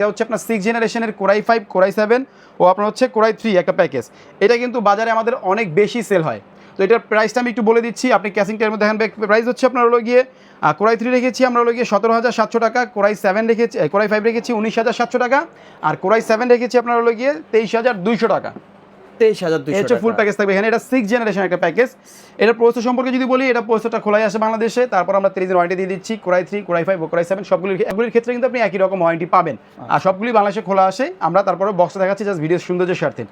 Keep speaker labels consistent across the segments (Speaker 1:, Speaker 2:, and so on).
Speaker 1: এটা হচ্ছে আপনার 6 জেনারেশনের কোরাই 5 কোরাই 7 ও আপনার হচ্ছে কোরাই 3 একটা প্যাকেজ। এটা কিন্তু বাজারে আমাদের অনেক বেশি সেল হয়। তো এটার প্রাইসটা আমি একটু বলে দিচ্ছি, আপনি ক্যাসিংটার মধ্যে দেখেন প্রাইস হচ্ছে আপনার হলো গিয়ে কোরাই 3 রেখেছি আমরা হলো গিয়ে 17,700 টাকা, কোরাই 7 রেখেছি, কোরাই 5 রেখেছি 19,700 টাকা, আর কোরাই 7 রেখেছি আপনার হলো গিয়ে 23,200 টাকা।
Speaker 2: 23,200
Speaker 1: হচ্ছে ফুল প্যাকেজ থাকবে এখানে। এটা 6 জেনারেশন একটা প্যাকেজ। এটার প্রসেসর সম্পর্কে যদি বলি, এটা প্রসেসরটা খোলাই আসে বাংলাদেশে, তারপর আমরা 30 দিন ওয়ারেন্টি দিয়ে দিচ্ছি। কোরাই 3 কোরাই 5 ও কোরাই 7 সবগুলির ক্ষেত্রে কিন্তু আপনি একই রকম ওয়ারেন্টি পাবেন। আর সবগুলি বাংলাদেশে খোলা আসে, আমরা তারপরে বক্সে দেখাচ্ছি জাস্ট ভিডিও সৌন্দর্যের স্বার্থে।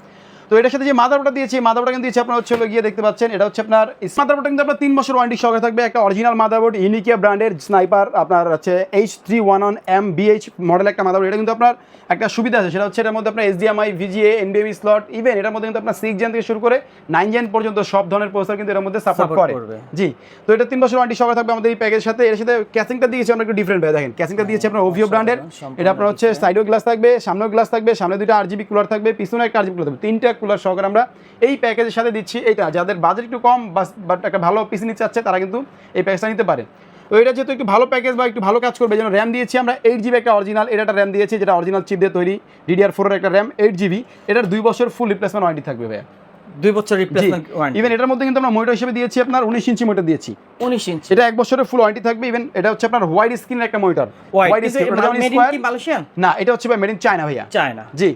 Speaker 1: তো এটার সাথে যে মাদারবোর্ডটা দিয়েছি, মাদারবোর্ডটা কিন্তু দিয়েছি আপনার হচ্ছে গিয়ে দেখতে পাচ্ছেন, এটা হচ্ছে আপনার মাদারবোর্ডটা কিন্তু আপনার 3 বছর ওয়ারেন্টি সহকারে থাকবে। একটা অরিজিনাল মাদারবোর্ড, ইউনিকিয়া ব্র্যান্ডের স্নাইপার আপনার হচ্ছে H311MBH মডেল একটা মাদারবোর্ড। এটা কিন্তু আপনার একটা সুবিধা আছে, সেটা হচ্ছে এটার মধ্যে আপনার HDMI, VGA, NVMe slot, even এটার মধ্যে কিন্তু আপনার 6 জেন থেকে শুরু করে 9 জেন পর্যন্ত সব ধরনের প্রসেসর কিন্তু এর মধ্যে সাপোর্ট করে। জি, তো এটা 3 বছর ওয়ারেন্টি সহকারে থাকবে আমাদের এই প্যাকেজের সাথে। এর সাথে ক্যাসিংটা দিয়েছি আমরা একটু ডিফারেন্ট ভাবে, দেখেন ক্যাসিংটা দিয়েছি আপনার ওভিও ব্র্যান্ডের। এটা আপনার হচ্ছে সাইডেও গ্লাস থাকবে, সামনেও গ্লাস থাকবে, সামনে 2টা RGB কুলার থাকবে, পিছনে একটা RGB কুলার থাকবে, 3টা কুলার সহকারে আমরা এই প্যাকেজের সাথে দিচ্ছি। এইটা যাদের বাজেট একটু কম বাট একটা ভালো পিসি নিতে চাচ্ছে তারা কিন্তু এই প্যাকেজটা নিতে পারে। তো এটা যেহেতু একটু ভালো প্যাকেজ বা একটু ভালো কাজ করবে, যেন র্যাম দিয়েছি আমরা 8GB একটা অরিজিনাল, এটা একটা র্যাম দিয়েছি যেটা অরিজিনাল চিপ দিয়ে তৈরি, DDR4 এর একটা র্যাম 8GB। এটার 2 বছর ফুল রিপ্লেসমেন্ট ওয়ারেন্টি থাকবে ভাই,
Speaker 2: 2 বছর রিপ্লেসমেন্ট ওয়ারেন্টি।
Speaker 1: ইভেন এটার মধ্যে কিন্তু আমরা মনিটর হিসেবে দিয়েছি আপনার 19 ইঞ্চি মনিটর দিয়েছি।
Speaker 2: 19 ইঞ্চি,
Speaker 1: এটা 1 বছরের ফুল ওয়ারেন্টি থাকবে। ইভেন এটা হচ্ছে আপনার হোয়াইট স্ক্রিনের একটা monitor.
Speaker 2: White screen, made in Malaysia
Speaker 1: না, এটা হচ্ছে ভাই মেড ইন চায়না ভাইয়া।
Speaker 2: চায়না।
Speaker 1: জি।